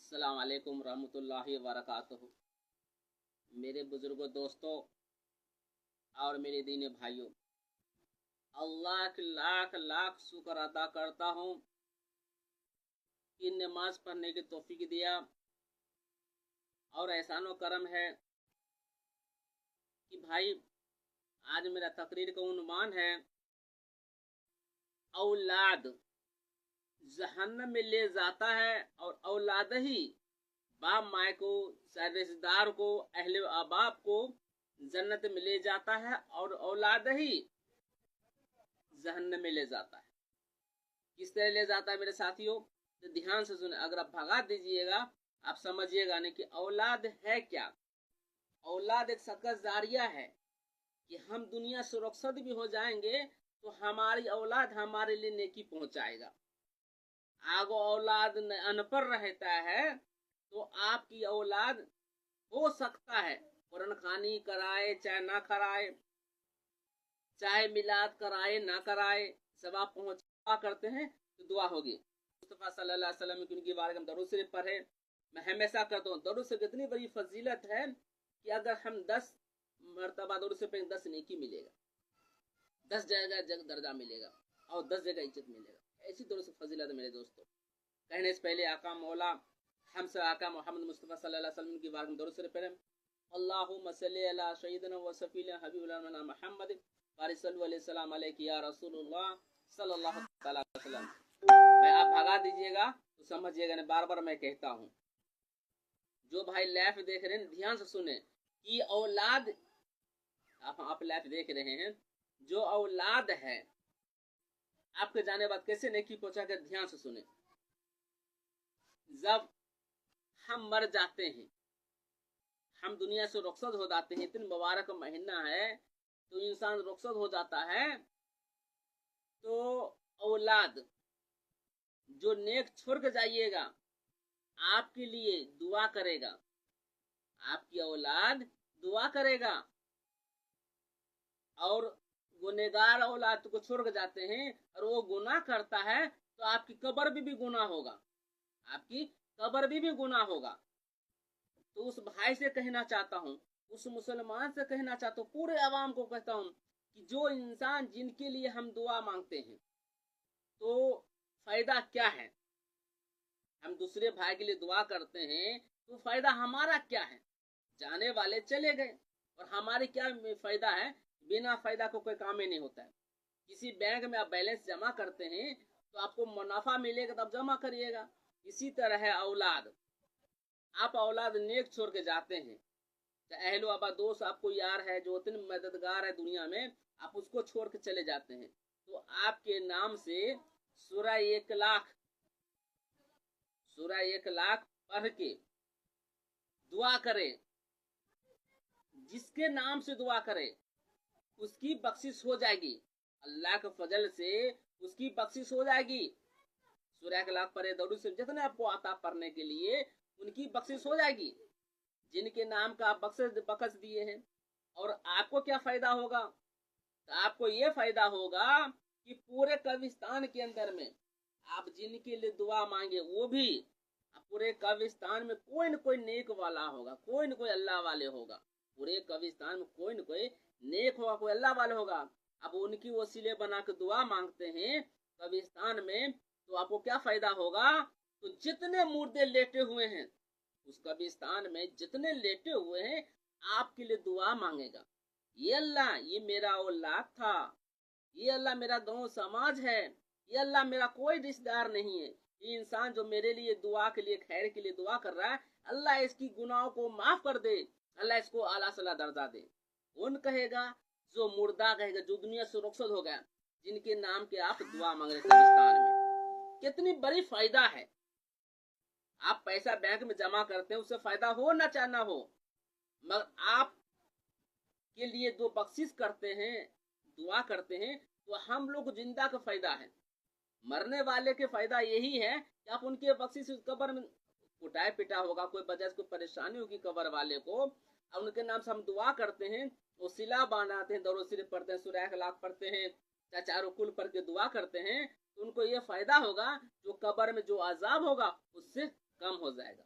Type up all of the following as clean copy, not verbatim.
अस्सलाम वालेकुम रहमतुल्लाहि व बरकातुहू। मेरे बुजुर्गों, दोस्तों और मेरे दीनी भाइयों, अल्लाह के लाख लाख शुक्र अदा करता हूँ कि नमाज पढ़ने की तौफीक दिया। और एहसानो करम है कि भाई आज मेरा तकरीर का उन्वान है औलाद जहन्नम में ले जाता है और औलाद ही बाप माए को, रिश्तेदार को, अहले अबाब को जन्नत में ले जाता है और औलाद ही जहन्नम में ले जाता है। किस तरह ले जाता है मेरे साथियों? तो ध्यान से सुने। अगर आप भगा दीजिएगा आप समझिएगा नहीं कि औलाद है क्या। औलाद एक सदका जारिया है कि हम दुनिया सुरक्षित भी हो जाएंगे तो हमारी औलाद हमारे लिए नेकी पहुंचाएगा। आगो औलाद अनपढ़ रहता है तो आपकी औलाद हो सकता है कुरान खानी कराए चाहे ना कराए, चाहे मिलाद कराए ना कराए, सब आप पहुंचा करते हैं तो दुआ होगी। मुस्तफा सल्लल्लाहु अलैहि वसल्लम की उनकी बारे में दरूद शरीफ पढ़े। मैं हमेशा कहता हूँ दरूद शरीफ इतनी बड़ी फजीलत है कि अगर हम 10 मरतबा दरूद शरीफ पढ़ेंगे 10 नेकी मिलेगा, 10 जगह दर्जा मिलेगा और 10 जगह इज्जत मिलेगा। ऐसी दरूद शरीफ फजीलत है मेरे दोस्तों। कहने से पहले आका मौला हम से आका मोहम्मद मुस्तफा सल्लल्लाहु अलैहि वसल्लम की बारे में दरूद शरीफ पढ़ें। अल्लाहुम्मा सल्ली अला सय्यिदना व सफीना हबीबना मुहम्मद सल्लल्लाहु अलैहि वसल्लम अलैहि या रसूलुल्लाह सल्लल्लाहु अलैहि वसल्लम। मैं आप भगा दीजिएगा तो समझिएगा नहीं, बार बार मैं कहता हूँ। जो भाई लाइव देख रहे हैं ध्यान से सुने कि औलाद आप लाइव देख रहे हैं, जो औलाद है आपके जाने बाद कैसे नेकी पहुंचा कर ध्यान से सुने। जब हम मर जाते हैं, हम दुनिया से रुखसत हो जाते हैं, इतनी मुबारक महीना है तो इंसान रुखसत हो जाता है तो औलाद जो नेक छोड़ के जाइएगा आपके लिए दुआ करेगा। आपकी औलाद दुआ करेगा। और गुनहगार औलाद को छोड़ के जाते हैं और वो गुनाह करता है तो आपकी कब्र भी गुनाह होगा, आपकी कब्र भी गुनाह होगा। तो उस भाई से कहना चाहता हूँ, उस मुसलमान से कहना चाहता हूँ, पूरे आवाम को कहता हूँ कि जो इंसान जिनके लिए हम दुआ मांगते हैं तो फायदा क्या है। हम दूसरे भाई के लिए दुआ करते हैं तो फायदा हमारा क्या है? जाने वाले चले गए और हमारे क्या फायदा है? बिना फायदा को कोई काम ही नहीं होता है। किसी बैंक में आप बैलेंस जमा करते हैं तो आपको मुनाफा मिलेगा तब जमा करिएगा। इसी तरह है औलाद। आप औलाद नेक छोड़ के जाते हैं, अहलो अबा दोस्त आपको यार है जो इतने मददगार है दुनिया में, आप उसको छोड़ के चले जाते हैं तो आपके नाम से सूरह 1 लाख पढ़ के दुआ करे। जिसके नाम से दुआ करे उसकी बख्शिश हो जाएगी, अल्लाह के फजल से उसकी बख्शिश हो जाएगी। सूरह 1 लाख पढ़े दरूद से जितने आपको आता पढ़ने के लिए उनकी बख्शिश हो जाएगी, जिनके नाम का आप बख्श दिए हैं। और आपको क्या फायदा होगा? तो आपको ये फायदा होगा कि पूरे कब्रिस्तान के अंदर में आप जिनके लिए दुआ मांगे वो भी पूरे कब्रिस्तान में कोई न कोई नेक वाला होगा, कोई न कोई अल्लाह वाले होगा। पूरे कब्रिस्तान में कोई न कोई नेक होगा, कोई अल्लाह वाले होगा। अब उनकी वसीले बना के दुआ मांगते हैं कब्रिस्तान में तो आपको क्या फायदा होगा? तो जितने मुर्दे लेटे हुए हैं उस कब्रिस्तान में, जितने लेटे हुए हैं आपके लिए दुआ मांगेगा। ये अल्लाह ये मेरा औलाद था, ये अल्लाह मेरा गांव समाज है, ये अल्लाह मेरा कोई रिश्तेदार नहीं है, ये इंसान जो मेरे लिए दुआ के लिए खैर के लिए दुआ कर रहा है, अल्लाह इसकी गुनाहों को माफ कर दे, अल्लाह इसको आला सला दर्जा दे। कौन कहेगा? जो मुर्दा कहेगा, जो दुनिया से रुखसत हो गया, जिनके नाम के आप दुआ मांग रहे कब्रिस्तान में। कितनी बड़ी फायदा है। आप पैसा बैंक में जमा करते हैं उससे फायदा हो ना चाहे ना हो, मगर आप के लिए जो बख्शिश करते हैं दुआ करते हैं तो हम लोग जिंदा का फायदा है। मरने वाले के फायदा यही है कि आप उनके बख्शिश कब्र में कुटाए पिटा होगा, कोई वजह से कोई परेशानी होगी कब्र वाले को, अब उनके नाम से हम दुआ करते हैं, वो सिला बनाते हैं, दरूद शरीफ पढ़ते हैं, सूरह 1 लाख पढ़ते हैं, चारों कुल पढ़ के दुआ करते हैं तो उनको ये फायदा होगा जो कब्र में जो अजाब होगा उससे कम हो जाएगा।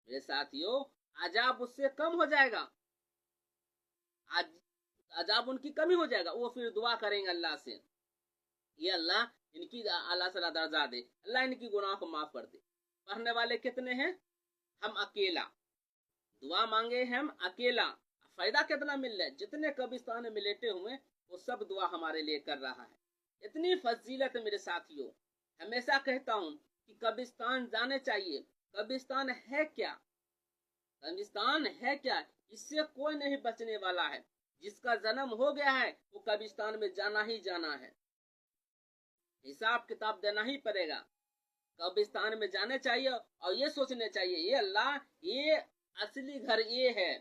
मेरे साथियों अजाब उससे कम हो जाएगा, अजाब उनकी कमी हो जाएगा। वो फिर दुआ करेंगे अल्लाह से, ये अल्लाह इनकी अल्लाह से दर्जा दे, अल्लाह इनकी गुनाह को माफ कर दे। पढ़ने वाले कितने हैं? हम अकेला। दुआ मांगे हम अकेला, फायदा कितना मिल रहा है? जितने कब्रिस्तान में लेटे हुए वो सब दुआ हमारे लिए कर रहा है। इतनी फजीलत है मेरे साथियों। हमेशा कहता हूँ कि कब्रिस्तान जाने चाहिए। कब्रिस्तान है क्या? कब्रिस्तान है क्या? इससे कोई नहीं बचने वाला है। जिसका जन्म हो गया है वो कब्रिस्तान में जाना ही जाना है, हिसाब किताब देना ही पड़ेगा। कब्रिस्तान में जाने चाहिए और ये सोचने चाहिए, ये अल्लाह, ये असली घर ये है।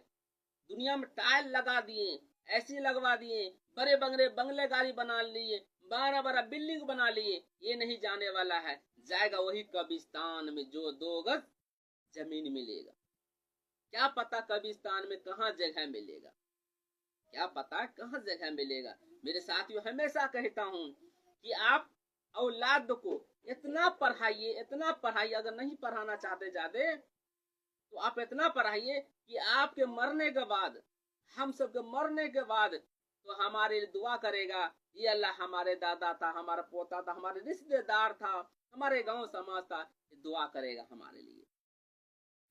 दुनिया में टाइल लगा दिए, ऐसी लगवा दिए, बड़े बंगले बंगले गाड़ी बना लिए, बड़ा बड़ा बिल्डिंग बना लिए, ये नहीं जाने वाला है। जाएगा वही कब्रिस्तान में जो 2 गज जमीन मिलेगा। क्या पता कब्रिस्तान में कहाँ जगह मिलेगा, क्या पता कहाँ जगह मिलेगा। मेरे साथियों हमेशा कहता हूँ कि आप औलाद को इतना पढ़ाइए, इतना पढ़ाइए। अगर नहीं पढ़ाना चाहते ज्यादा तो आप इतना पढ़ाइए कि आपके मरने के बाद, हम सबके मरने के बाद तो हमारे लिए दुआ करेगा, ये अल्लाह हमारे दादा था, हमारा पोता था, हमारे रिश्तेदार था, हमारे गांव समाज था, दुआ करेगा हमारे लिए।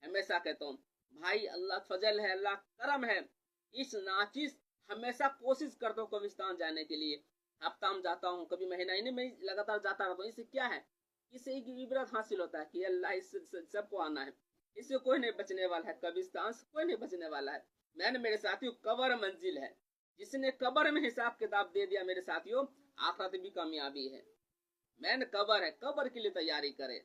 हमेशा कहता हूँ भाई अल्लाह फजल है, अल्लाह करम है। इस नाचिस हमेशा कोशिश करता हूँ कब्रिस्तान जाने के लिए। हफ्ता में जाता हूँ, कभी महीने में लगातार जाता रहता हूँ। इससे क्या है? इससे एक इबरत हासिल होता है कि अल्लाह इससे सबको आना है, इससे कोई नहीं बचने वाला है, कब्रिस्तान से कोई नहीं बचने वाला है। मैंने मेरे साथियों कब्र मंजिल है, जिसने कब्र में हिसाब किताब दे दिया मेरे साथियों आखिरत भी कामयाबी है। मैंने कब्र है, कब्र के लिए तैयारी करे,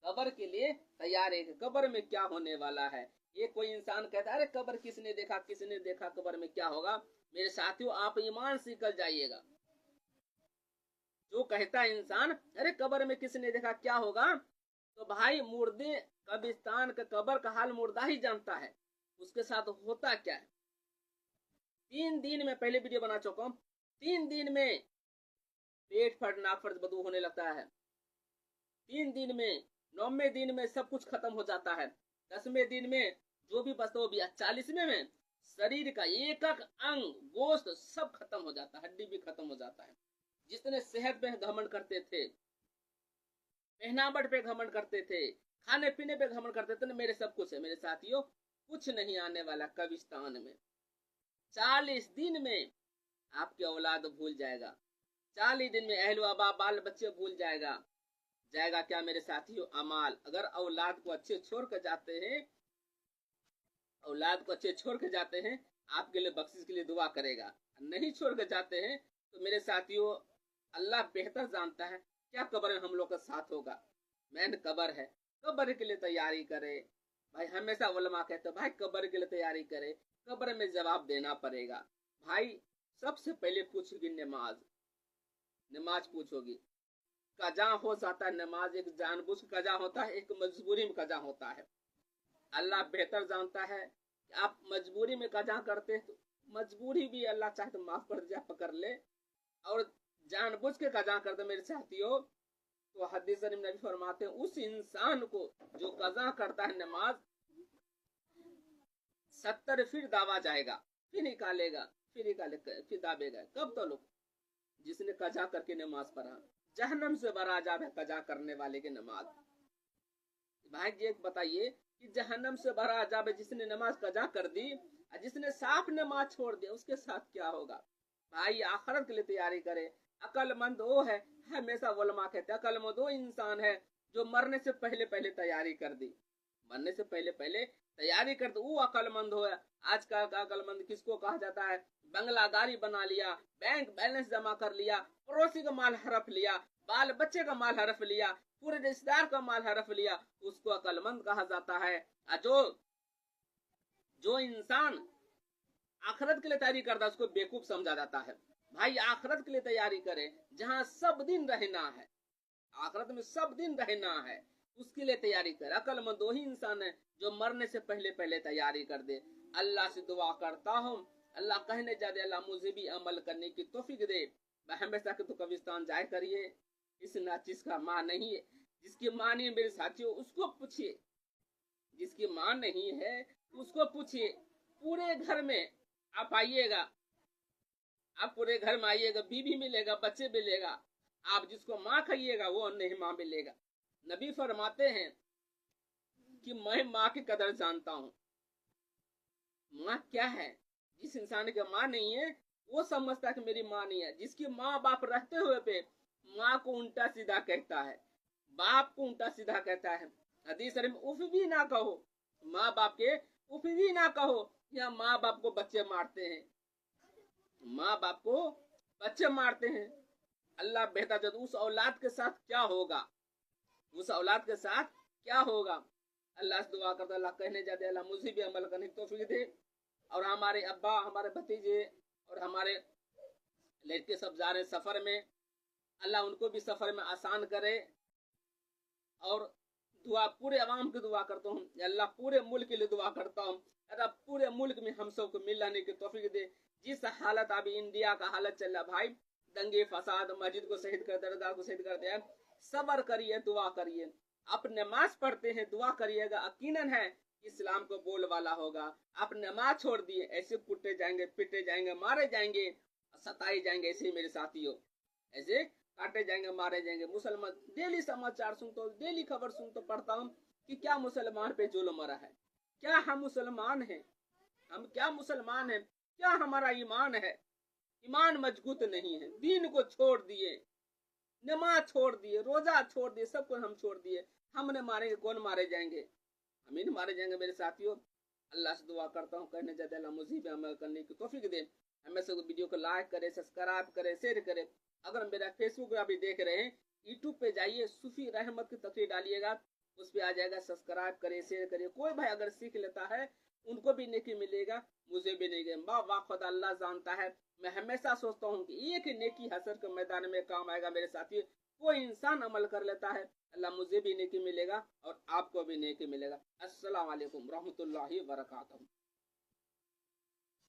कब्र के लिए तैयार है। कब्र में क्या होने वाला है? ये कोई इंसान कहता है अरे कब्र किसने देखा, किसने देखा, कब्र में क्या होगा? मेरे साथियों आप ईमान से निकल जाइएगा। जो कहता है इंसान अरे कब्र में किसने देखा क्या होगा, तो भाई मुर्दे कब्रिस्तान का कब्र का हाल मुर्दा ही जानता है, उसके साथ होता क्या है। 3 दिन में, पहले वीडियो बना चुका हूं, 3 दिन में पेट फट नाक फट बदबू होने लगता है। 3 दिन में, 9वें दिन में सब कुछ खत्म हो जाता है। 10वें दिन में जो भी बचता वो भी, 40वें में शरीर का एक एक अंग गोश्त सब खत्म हो जाता है, हड्डी भी खत्म हो जाता है। जितने सेहत पे घमंड करते थे, पहनावट पे घमंड करते थे, खाने पीने पे घमंड करते थे, मेरे सब कुछ है। मेरे साथियों कुछ नहीं आने वाला कब्रिस्तान में। 40 दिन में आपकी औलाद भूल जाएगा, 40 दिन में अहल अबा बाल बच्चे भूल जाएगा। जाएगा क्या मेरे साथियों? अमाल। अगर औलाद को अच्छे छोड़ कर जाते हैं, औलाद को अच्छे छोड़ के जाते हैं, आपके लिए बख्शिश के लिए दुआ करेगा। नहीं छोड़ के जाते हैं तो मेरे साथियों अल्लाह बेहतर जानता है क्या कब्र में हम लोग का साथ होगा। मैंने कब्र है, कब्र के लिए तैयारी करे भाई। हमेशा उलमा कहते भाई कब्र के लिए तैयारी करे, कब्र में जवाब देना पड़ेगा। भाई सबसे पहले पूछोगी नमाज, नमाज पूछोगी। कजा हो जाता है नमाज, एक जानबूझ कजा होता है, एक मजबूरी में कजा होता है। अल्लाह बेहतर जानता है कि आप मजबूरी में कजा करते हैं, तो मजबूरी भी अल्लाह चाहे तो माफ कर दिया, पकड़ ले। और जानबूझ के कजा करते मेरे साथियों, तो हदीस शरीफ नबी फरमाते हैं उस इंसान को जो कजा करता है नमाज, 70 फिर दावा जाएगा, फिर निकालेगा, फिर दाबेगा। कब तो लोग जिसने कजा करके नमाज पढ़ा, जहन्नम से बड़ा अजाब है कजा करने वाले की नमाज। भाई जी एक बताइए कि जहन्नम से बड़ा अजाब है जिसने नमाज कजा कर दी, और जिसने साफ नमाज छोड़ दिया उसके साथ क्या होगा? भाई आखिरत के लिए तैयारी करे। अकलमंद वो है, हमेशा उलमा कहते हैं अकलमंद वो इंसान है जो मरने से पहले पहले तैयारी कर दी, मरने से पहले पहले तैयारी कर दो, वो अकलमंद हो। आज का अकलमंद किसको कहा जाता है? बंगला गाड़ी बना लिया, बैंक बैलेंस जमा कर लिया, पड़ोसी का माल हड़प लिया, बाल बच्चे का माल हड़प लिया, पूरे रिश्तेदार का माल हड़प लिया, उसको अकलमंद कहा जाता है। जो इंसान आखिरत के लिए तैयारी करता है उसको बेवकूफ समझा जाता है। भाई आखिरत के लिए तैयारी करे, जहां सब दिन रहना है, आखिरत में सब दिन रहना है, उसके लिए तैयारी कर। अकलमंद वही इंसान है जो मरने से पहले पहले तैयारी कर दे। अल्लाह से दुआ करता हूँ, अल्लाह कहने जा दे अल्लाह मुझे भी अमल करने की तौफीक दे। मैं हमेशा के तो कब्रिस्तान जाए करिए। इस नाचीज का माँ नहीं है, जिसकी माँ नहीं मेरे साथियों उसको पूछिए, जिसकी माँ नहीं है उसको पूछिए, पूरे घर में आप आइएगा, आप पूरे घर में आइएगा, बीवी मिलेगा, बच्चे मिलेगा, आप जिसको माँ कहिएगा वो नहीं माँ मिलेगा। नबी फरमाते हैं कि मैं माँ की कदर जानता हूँ। माँ क्या है? जिस इंसान की माँ नहीं है वो समझता है कि मेरी माँ नहीं है। जिसकी माँ बाप रहते हुए पे माँ को उल्टा सीधा कहता है, बाप को उल्टा सीधा कहता है। हदीस शरीफ में उफ भी ना कहो, माँ बाप के उफ भी ना कहो, या माँ बाप को बच्चे मारते हैं, माँ बाप को बच्चे मारते हैं। अल्लाह बेहतर जानता उस औलाद के साथ क्या होगा, उस औलाद के साथ क्या होगा। अल्लाह से दुआ करता अल्लाह कहने जाते अल्लाह मुझे भी अमल करने की तौफीक दे, और हमारे अब्बा, हमारे भतीजे और हमारे लड़के सब जा रहे सफर में, अल्लाह उनको भी सफर में आसान करे। और दुआ पूरे अवाम की दुआ करता हूँ, अल्लाह पूरे मुल्क के लिए दुआ करता हूँ, अल्लाह पूरे मुल्क में हम सबको मिलने की तौफीक दे। जिस हालत अभी इंडिया का हालत चल रहा भाई, दंगे फसाद, मस्जिद को शहीद कर, दरगाह को शहीद करते हैं, सबर करिए, दुआ करिए। आप नमाज पढ़ते हैं, दुआ करिएगा, यकीनन है इस्लाम को बोल वाला होगा। आप नमाज छोड़ दिए, ऐसे कुटे जाएंगे, पिटे जाएंगे, मारे जाएंगे, सताए जाएंगे। ऐसे मेरे साथियों, ऐसे काटे जाएंगे, मारे जाएंगे। मुसलमान डेली समाचार सुनता हूँ, डेली खबर सुनता पढ़ता हूँ कि क्या मुसलमान पे जुल्म हो रहा है। क्या हम मुसलमान हैं? हम क्या मुसलमान हैं? क्या हमारा ईमान है? ईमान मजबूत नहीं है। दीन को छोड़ दिए, नमाज छोड़ दिए, रोजा छोड़ दिए, सब कुछ हम छोड़ दिए। हमने मारेंगे, कौन मारे जाएंगे? हम ही मारे जाएंगे मेरे साथियों। अल्लाह से दुआ करता हूँ कहने जाते अल्लाह मुझे भी अमल करने की तौफीक दे। हमें सब वीडियो को लाइक करे, सब्सक्राइब करे, शेयर करे। अगर मेरा फेसबुक अभी देख रहे हैं, यूट्यूब पे जाइए, सूफी रहमत की तस्वीर डालिएगा, उस पर आ जाएगा, सब्सक्राइब करे, शेयर करे। कोई भाई अगर सीख लेता है उनको भी नेकी मिलेगा, मुझे भी नहीं गए। वाह खुदा अल्लाह जानता है। मैं हमेशा सोचता हूँ कि एक नेकी हसर के मैदान में काम आएगा मेरे साथी। कोई इंसान अमल कर लेता है, अल्लाह मुझे भी नेकी मिलेगा और आपको भी नेकी मिलेगा। अस्सलाम वालेकुम रहमतुल्लाहि व बरकातहू।